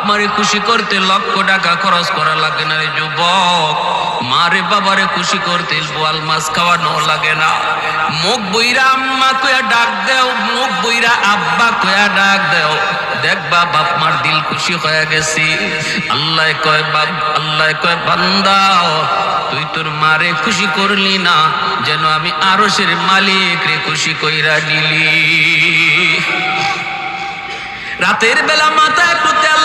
মারে খুশি করতে লক্ষ টাকা খরচ করা লাগে না রে যুবক। মারে বাবারে খুশি করতে বোয়াল মাছ খাওয়ানো লাগে না। মুখ বইরা আম্মা কয়া ডাক দেও, মুখ বইরা আব্বা কয়া ডাক দেও, দেখবা বাপ মার দিল খুশি হয়ে গেছি। আল্লাহ কয় বাপ, আল্লাহ কয় বান্দা তুই তোর মারে খুশি করলি না, যেন আমি আরশের মালিক রে খুশি কইরা নিলি। রাতের বেলা মাথা একটু তেল